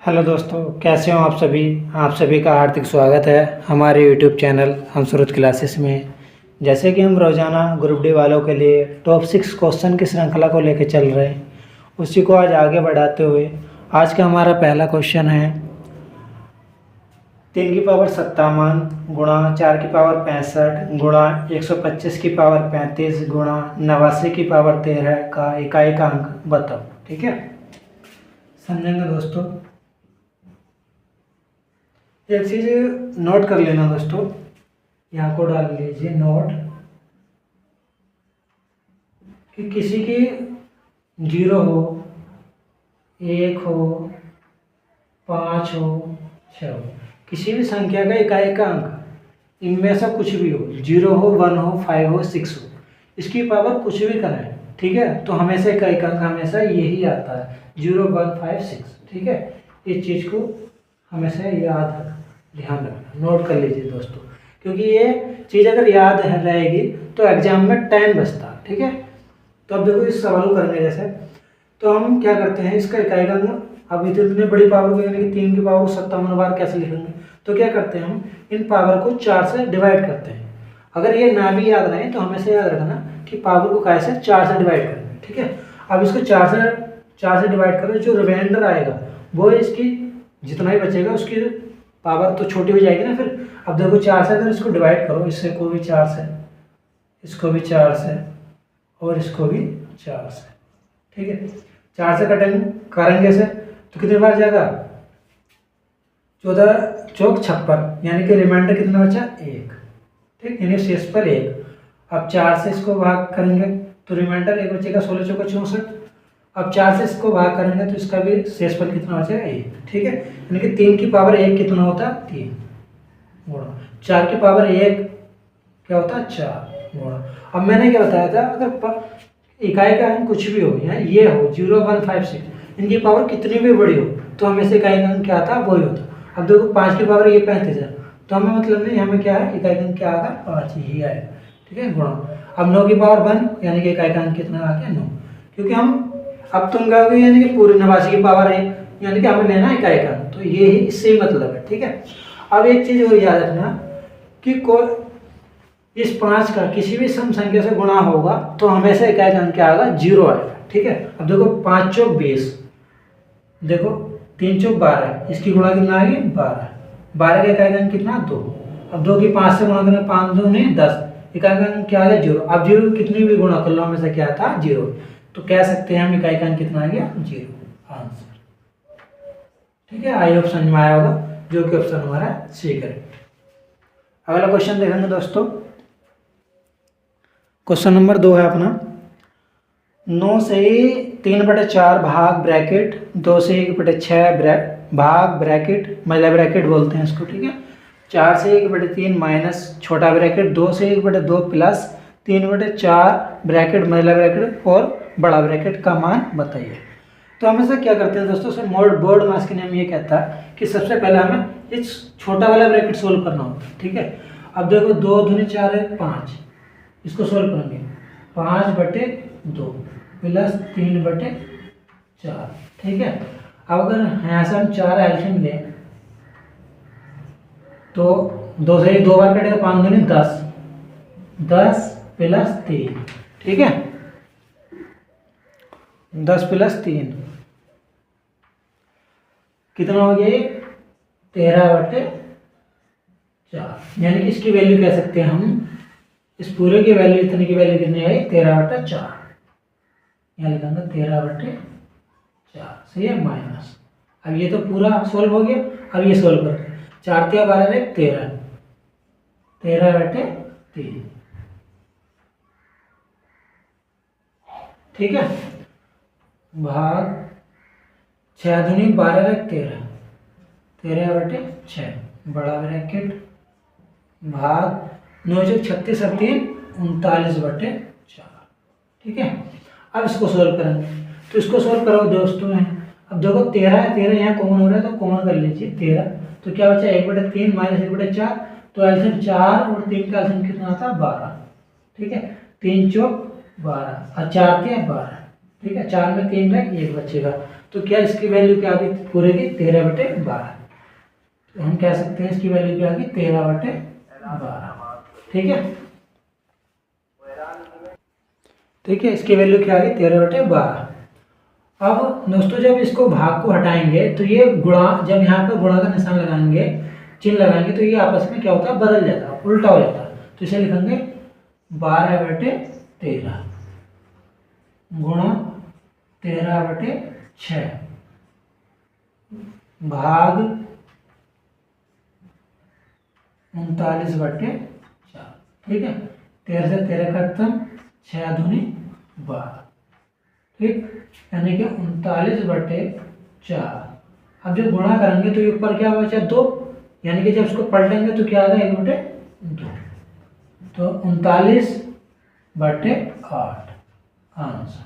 Hello दोस्तों, कैसे हो आप सभी का हार्दिक स्वागत है हमारे यूट्यूब चैनल अंशुरुत क्लासेस में। जैसे कि हम रोज़ाना ग्रुप डी वालों के लिए टॉप 6 क्वेश्चन की श्रृंखला को लेकर चल रहे हैं, उसी को आज आगे बढ़ाते हुए आज का हमारा पहला क्वेश्चन है 3 की पावर 57 गुणा 4 की पावर 65 गुणा 125 की पावर 35 गुणा 89 की पावर 13 का इकाई का अंक बताओ। ठीक है, समझेंगे दोस्तों। एक चीज़ नोट कर लेना दोस्तों, यहाँ को डाल लीजिए नोट कि किसी की 0 हो, 1 हो, 5 हो, 6 हो, किसी भी संख्या का इकाई का अंक इनमें से कुछ भी हो, 0 हो, 1 हो, 5 हो, 6 हो, इसकी पावर कुछ भी कराएं। ठीक है, तो हमेशा इकाई का अंक हमेशा यही आता है 0, 1, 5, 6। ठीक है, इस चीज़ को हमेशा याद ध्यान रखना, नोट कर लीजिए दोस्तों, क्योंकि ये चीज़ अगर याद रहेगी तो एग्जाम में टाइम बचता। ठीक है, तो अब देखो इस सवाल को करने जैसे तो हम क्या करते हैं, इसका इकाई का अंक अब इतनी बड़ी पावर को यानी कि 3 की पावर 57 बार कैसे लिखेंगे, तो क्या करते हैं हम इन पावर को 4 से डिवाइड करते हैं। अगर ये ना भी याद रहे तो हमेशा याद रखना कि पावर को कैसे 4 से डिवाइड करेंगे। ठीक है, अब इसको 4 से डिवाइड करें, जो रिमाइंडर आएगा वो इसकी जितना ही बचेगा उसकी पावर तो छोटी हो जाएगी ना। फिर अब देखो 4 से अगर इसको डिवाइड करो, इससे को भी 4 से, इसको भी 4 से और इसको भी 4 से। ठीक है, 4 से करेंगे से तो कितनी बार जाएगा, 14 चौक 56, यानी कि रिमाइंडर कितना बचा 1। ठीक, यानी शेष पर 1। अब 4 से इसको भाग करेंगे तो रिमाइंडर 1 बचेगा, 16 चौका 64। अब 4 से इसको भाग करेंगे तो इसका भी शेष पर कितना बचेगा 1। ठीक है, यानी कि 3 की पावर 1 कितना होता है 3 गुणा 4 की पावर 1 क्या होता है 4 गुणा। अब मैंने क्या बताया था, अगर इकाई का अंक कुछ भी हो, यहाँ ये हो 0, 1, 5, 6, इनकी पावर कितनी भी बड़ी हो तो हमेशा इकाई का अंक क्या आता है वही होता। अब देखो 5 की पावर ये 35 है, तो हमें मतलब नहीं, हमें क्या है इकाई का अंक क्या आएगा 5 ही आएगा। ठीक है, गुणा। अब 9 की पावर 1 यानी कि इकाई का अंक कितना आ गया 9, क्योंकि हम अब तुम कहोगे यानी कि पूरी 89 की पावर है, यानी कि हमें लेना इकाई का अंक, तो ये ही इससे ही मतलब है। ठीक है, अब एक चीज और याद रखना कि इस 5 का किसी भी सम संख्या से गुणा होगा तो हमेशा इकाई का अंक क्या आएगा 0 आएगा। ठीक है, अब देखो 5 चौक 20, देखो 3 चौक 12, इसकी गुणा कितना आएगी 12, 12 का इकाई का अंक कितना 2। अब 2 की 5 से गुणा करें, 5 2 नहीं 10, इकाई का अंक क्या आ गया 0। अब 0 कितनी भी गुणा कर लो हमेशा क्या था 0, तो कह सकते हैं हम इकाई का अंक कितना आ गया 0 आंसर। ठीक है, आई ऑप्शन में आया होगा, जो कि ऑप्शन हमारा सी करेक्ट। अगला क्वेश्चन देखेंगे दोस्तों, क्वेश्चन नंबर 2 है अपना 9 से 3/4 भाग ब्रैकेट 2 से 1/6 भाग ब्रैकेट महिला ब्रैकेट बोलते हैं इसको। ठीक है, 4 से 1/3 माइनस छोटा ब्रैकेट 2 से 1/2 प्लस 3/4 ब्रैकेट महिला ब्रैकेट और बड़ा ब्रैकेट का मान बताइए। तो हमेशा क्या करते हैं दोस्तों, बोर्ड मास के नियम ये कहता है कि सबसे पहले हमें इस छोटा वाला ब्रैकेट सोल्व करना होता है। ठीक है, अब देखो 2 दूनी 4 है 5, इसको सोल्व करेंगे 5/2 प्लस 3/4। ठीक है, अब अगर यहाँ से हम 4 एल्शियम लें तो 2 से 2 बार कटेगा, 5 दूनी 10, 10 प्लस 3। ठीक है, 10 प्लस 3 कितना हो गया 13/4, यानी कि इसकी वैल्यू कह सकते हैं हम, इस पूरे की वैल्यू इतने की वैल्यू कितनी आई 13/4, यहाँ लिखेंगे 13/4। सही है, माइनस। अब ये तो पूरा सोल्व हो गया, अब ये सोल्व करते हैं, 4 3 12 13, 13/3। ठीक है, भाग 6 दूनी 12 13, 13/6 बड़ा ब्रैकेट भाग 9 चौक 36 और 3 39/4। ठीक है, अब इसको सोल्व करेंगे, तो इसको सोल्व करो दोस्तों में। अब देखो 13 है, 13 यहाँ कॉमन हो रहा है तो कॉमन कर लीजिए 13, तो क्या बचा 1/3 माइनस 1/4, तो एल्शियम 4 और 3 का एल्शियम कितना आता है 12। ठीक है, 3 चौक 12 और 4 3 12। ठीक है, 4 में 3 रहे 1 बचेगा, तो क्या इसकी वैल्यू क्या आ गई पूरे की 13/12। तो हम कह सकते हैं इसकी वैल्यू क्या आ गई 13/12। ठीक है, ठीक है, इसकी वैल्यू क्या आ गई 13/12। अब दोस्तों जब इसको भाग को हटाएंगे तो ये गुणा, जब यहाँ पर गुणा का निशान लगाएंगे, चिन्ह लगाएंगे, तो ये आपस में क्या होता है बदल जाता है, उल्टा हो जाता है। तो इसे लिखेंगे 12/13 गुणा 13/6 भाग 39/4। ठीक है, 13 से 13 खत्म, 6 दूनी 12। ठीक, यानी कि 39/4। अब जब गुणा करेंगे तो ये ऊपर क्या बचा 2, यानी कि जब इसको पलटेंगे तो क्या आएगा 1/2। तो 39/8 आंसर।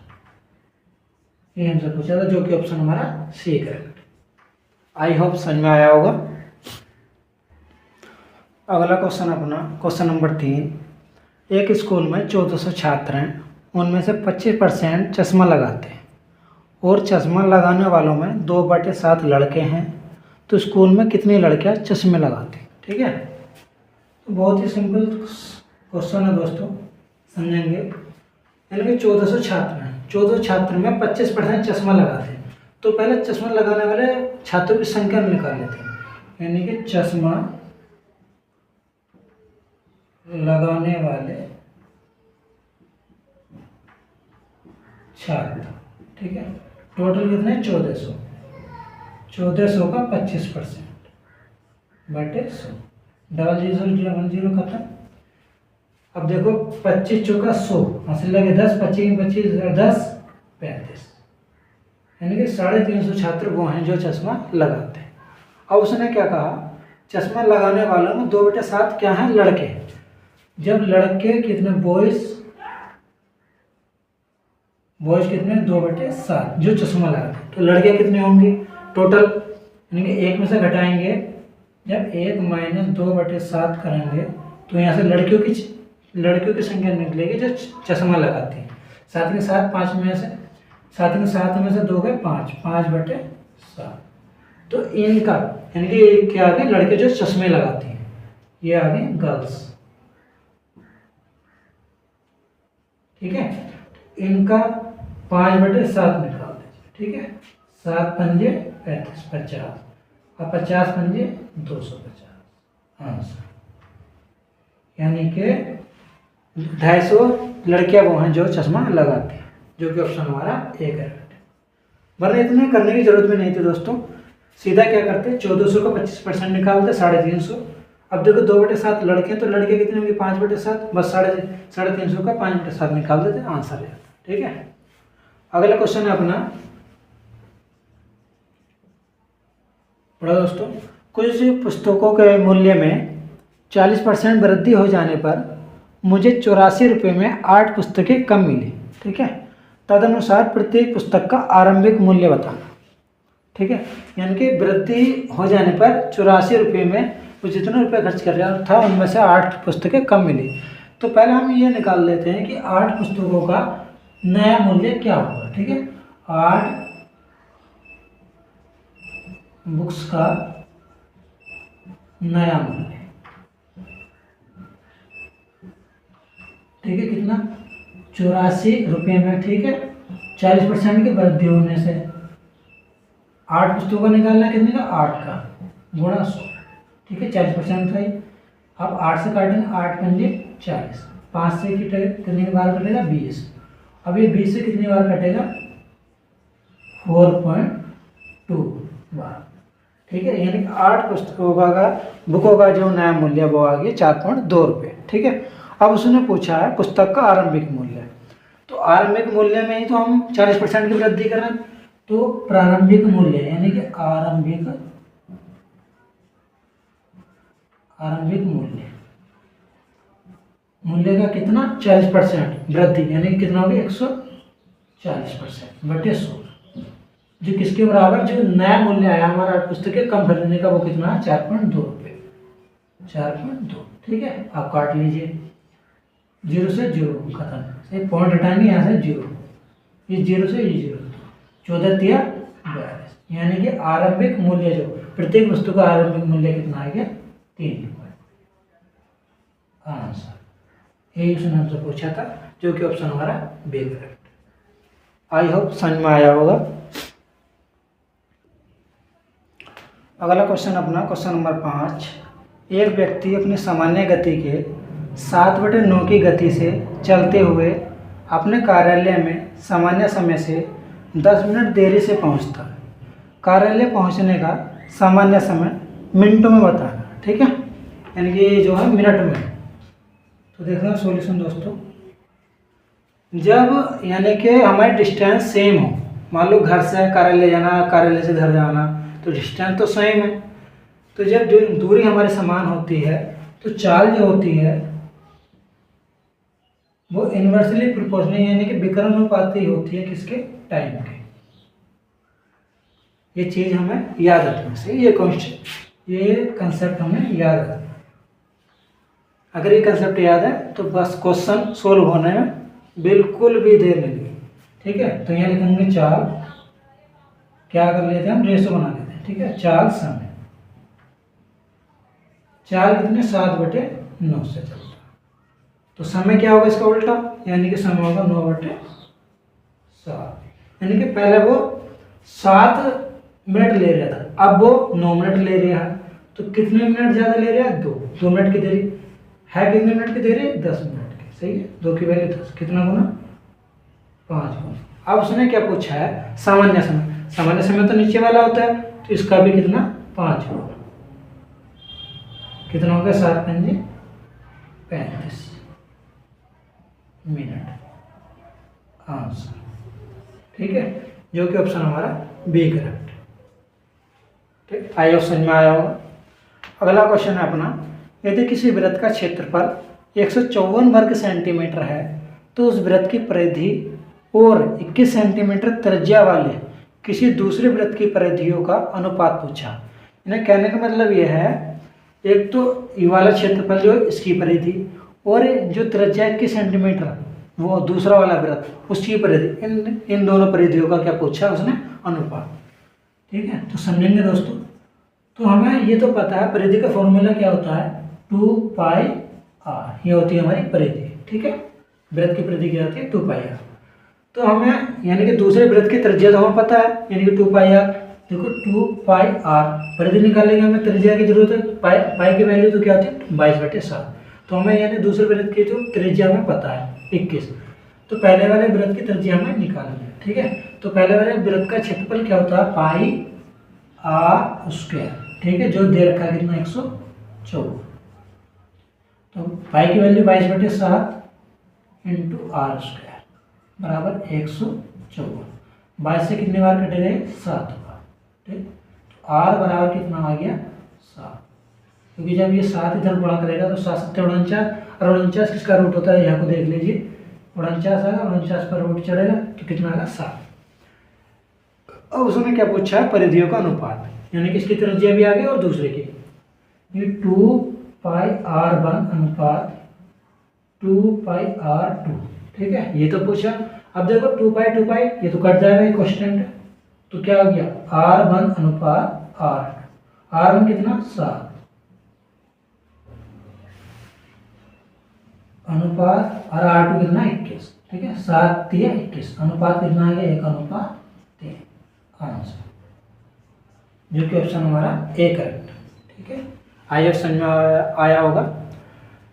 ये हमसे पूछा था, जो कि ऑप्शन हमारा सी करेक्ट। आई होप समझ में आया होगा। अगला क्वेश्चन अपना क्वेश्चन नंबर 3। एक स्कूल में 1400 छात्र हैं, उनमें से 25% चश्मा लगाते हैं और चश्मा लगाने वालों में 2/7 लड़के हैं, तो स्कूल में कितनी लड़कियां चश्मे लगाती हैं। ठीक है, तो बहुत ही सिंपल क्वेश्चन है दोस्तों, समझेंगे। यानी कि 1400 छात्र हैं, 1400 छात्र में 25% चश्मा लगाते हैं, तो पहले चश्मा लगाने वाले छात्रों की संख्या निकाल लेते हैं। यानी कि चश्मा लगाने वाले छात्र, ठीक है, टोटल कितने 1400, 1400 का 25% बटे 100, डबल 0 खत्म। अब देखो 25 चौका 100, हासिल लगे 10, 25 25 10 35, यानी कि 350 छात्र वो हैं जो चश्मा लगाते हैं। अब उसने क्या कहा, चश्मा लगाने वालों में 2/7 क्या हैं लड़के। जब लड़के कितने बॉयज कितने 2/7 जो चश्मा लगाते हैं, तो लड़के कितने होंगे टोटल, यानी कि 1 में से घटाएंगे, जब 1 - 2/7 करेंगे तो यहाँ से लड़कियों की संख्या निकलेगी जो चश्मा लगाती हैं। साथ के साथ 5 में से 7 में 7 में से 2 गए 5, 5/7। तो इनका यानी कि क्या आ गए लड़के जो चश्मे लगाती हैं, ये आ गए गर्ल्स। ठीक है, इनका 5/7 निकाल दीजिए। ठीक है, 7 पंजे 35, 50 और 50 पंजे 250 आंसर। यानी कि 250 लड़कियां वो हैं जो चश्मा लगाती हैं, जो कि ऑप्शन हमारा ए करेक्ट है। वरना इतने करने की जरूरत भी नहीं थी दोस्तों, सीधा क्या करते 1400 का 25% निकालते 350। अब देखो 2/7 लड़के, तो लड़के कितने होंगे 5/7, बस 350 का 5/7 निकाल देते, आंसर आ जाता। ठीक है, अगला क्वेश्चन है अपना, पढ़ो दोस्तों। कुछ पुस्तकों के मूल्य में 40% वृद्धि हो जाने पर मुझे 84 रुपये में 8 पुस्तकें कम मिली। ठीक है, तदनुसार प्रत्येक पुस्तक का आरंभिक मूल्य बताना। ठीक है, यानी कि वृद्धि हो जाने पर 84 रुपये में वो जितने रुपये खर्च कर रहा था उनमें से 8 पुस्तकें कम मिली। तो पहले हम ये निकाल लेते हैं कि 8 पुस्तकों का नया मूल्य क्या होगा। ठीक है, 8 बुक्स का नया मूल्य, ठीक है, कितना 84 रुपये में। ठीक है, 40% की वृद्धि होने से 8 पुस्तकों का निकालना है, कितने का 8 का गुणा 100। ठीक है, 40% था ये। अब 8 से काटेंगे, 8 पंजे 40, 5 से कितनी बार कटेगा 20। अब ये 20 से कितनी बार कटेगा 4.2 बार। ठीक है, यानी 8 पुस्तकों का बुकों का जो नया मूल्य वो आ गया 4.2 रुपये। ठीक है, अब उसने पूछा है पुस्तक का आरंभिक मूल्य, तो आरंभिक मूल्य में ही तो हम 40% की वृद्धि करें, तो प्रारंभिक मूल्य यानी कि आरंभिक मूल्य का कितना 40% वृद्धि, यानी कितना होगी 140% बटे 100, जो किसके बराबर, जो नया मूल्य आया हमारा पुस्तकें कम खरीदने का वो कितना है 4.2 रुपये, 4.2। ठीक है, आप काट लीजिए, 0 से 0 खत्म, एक पॉइंट हटाएंगे यहाँ से 0, ये 0 से ये 0, 14 तिया 42। यानी कि आरंभिक मूल्य जो प्रत्येक वस्तु का आरंभिक मूल्य कितना आ गया 3 रुपये। आंसर यही उसने हमसे पूछा था, जो कि ऑप्शन हमारा बी करेक्ट। आई होप समझ में आया होगा। अगला क्वेश्चन अपना क्वेश्चन नंबर 5। एक व्यक्ति अपनी सामान्य गति के 7/9 की गति से चलते हुए अपने कार्यालय में सामान्य समय से 10 मिनट देरी से पहुंचता है। कार्यालय पहुंचने का सामान्य समय मिनटों में बताना, ठीक है, यानी कि जो है मिनट में। तो देखना सॉल्यूशन दोस्तों, जब यानी कि हमारी डिस्टेंस सेम हो, मान लो घर से कार्यालय जाना, कार्यालय से घर जाना, तो डिस्टेंस तो सेम है। तो जब दूरी हमारे समान होती है तो चाल जो होती है वो इन्वर्सली प्रोपोर्शनल यानी कि विकर्मानुपाती होती है किसके, टाइम के। ये चीज़ हमें याद रखना चाहिए, ये कंसेप्ट हमें याद रखना। अगर ये कंसेप्ट याद है तो बस क्वेश्चन सोल्व होने में बिल्कुल भी देर नहीं लगी, ठीक है। तो यहाँ लिखेंगे चाल, क्या कर लेते हैं हम, रेशो बना लेते हैं, ठीक है। चाल समय, चाल कितने 7/9 से चलता है, तो समय क्या होगा इसका उल्टा, यानी कि समय होगा 9/7। यानी कि पहले वो 7 मिनट ले रहा था, अब वो 9 मिनट ले रहा है, तो कितने मिनट ज़्यादा ले रहा है, 2 मिनट की देरी है। कितने मिनट की देरी, 10 मिनट की, सही है। 2 की वैल्यू 10, कितना गुना, 5 गुना। अब उसने क्या पूछा है, सामान्य समय। सामान्य समय तो नीचे वाला होता है, तो इसका भी कितना, 5 गुना। कितना हो गया, 7×5 35 मिनट। आंसर, ठीक है, जो कि ऑप्शन हमारा बी करेक्ट। ठीक, आई ऑप्शन में आया होगा। अगला क्वेश्चन है अपना, यदि किसी वृत्त का क्षेत्रफल 154 वर्ग सेंटीमीटर है तो उस वृत्त की परिधि और 21 सेंटीमीटर त्रिज्या वाले किसी दूसरे वृत्त की परिधियों का अनुपात पूछा। इन्हें कहने का मतलब यह है, एक तो ये वाला क्षेत्रफल जो इसकी परिधि और जो त्रिज्या 21 सेंटीमीटर वो दूसरा वाला वृत्त उसकी परिधि, इन दोनों परिधियों का क्या पूछा उसने, अनुपात। ठीक है, तो समझेंगे दोस्तों। तो हमें ये तो पता है परिधि का फॉर्मूला क्या होता है, 2πr, ये होती है हमारी परिधि। ठीक है, वृत्त की परिधि क्या होती है, 2πr। तो हमें यानी कि दूसरे वृत्त की त्रिज्या तो हमें पता है, यानी कि 2πr। देखो 2πr परिधि निकालने की हमें त्रिज्या की जरूरत है, पाई की वैल्यू तो क्या होती है 22/7। तो हमें यानी दूसरे वृत्त की जो त्रिज्या हमें पता है 21, तो पहले वाले वृत्त की त्रिज्या हमें निकालनी है। ठीक है, तो पहले वाले वृत्त का क्षेत्रफल क्या होता है, πr²। ठीक है, जो दे रखा है कितना 114, तो पाई की वैल्यू 22/7 × r² बराबर 114। 22 से कितने बार कटे गए, 7 बार। ठीक, तो r बराबर कितना आ गया 7, क्योंकि जब ये 7 इधर गुणा करेगा तो 7 7 49, और 49 किसका रूट होता है, यहाँ को देख लीजिए, 49 आएगा, 49 पर रूट चढ़ेगा तो कितना आएगा 7। अब उसने क्या पूछा है, परिधियों का अनुपात, यानी कि इसकी त्रिज्या भी आ गई और दूसरे की, ये 2πr1 अनुपात 2πr2। ठीक है, ये तो पूछा। अब देखो 2π ये तो कट जाएगा, ये कांस्टेंट है, तो क्या हो गया r1 अनुपात r1 कितना 7 अनुपात और r2 कितना 21। ठीक है, 7 3 21 अनुपात कितना आ गया 1/3। आंसर, जो कि ऑप्शन हमारा ए करेक्ट। ठीक है, आई ऑप्शन में आया होगा।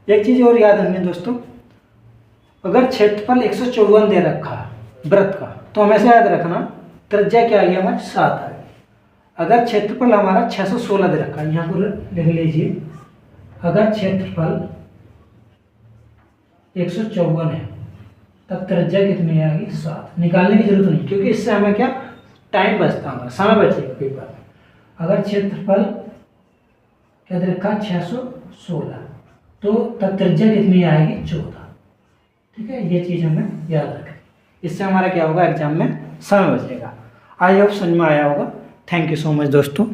एक चीज और याद रखनी दोस्तों, अगर क्षेत्रफल 154 दे रखा है वृत्त का, तो हमेशा याद रखना त्रिज्या क्या आ गया हमारी 7 है। अगर क्षेत्रफल हमारा 616 दे रखा है, यहाँ पर लिख लीजिए, अगर क्षेत्रफल 154 है तब त्रिज्या कितनी आएगी 7। निकालने की जरूरत नहीं, क्योंकि इससे हमें क्या टाइम बचता होगा, समय बचेगा पेपर में। अगर क्षेत्रफल क्या दे रखा 616, तो तब त्रिज्या कितनी आएगी 14। ठीक है, ये चीज़ हमें याद रखें, इससे हमारा क्या होगा एग्जाम में समय बचेगा। आई होप समझ में आया होगा। थैंक यू सो मच दोस्तों।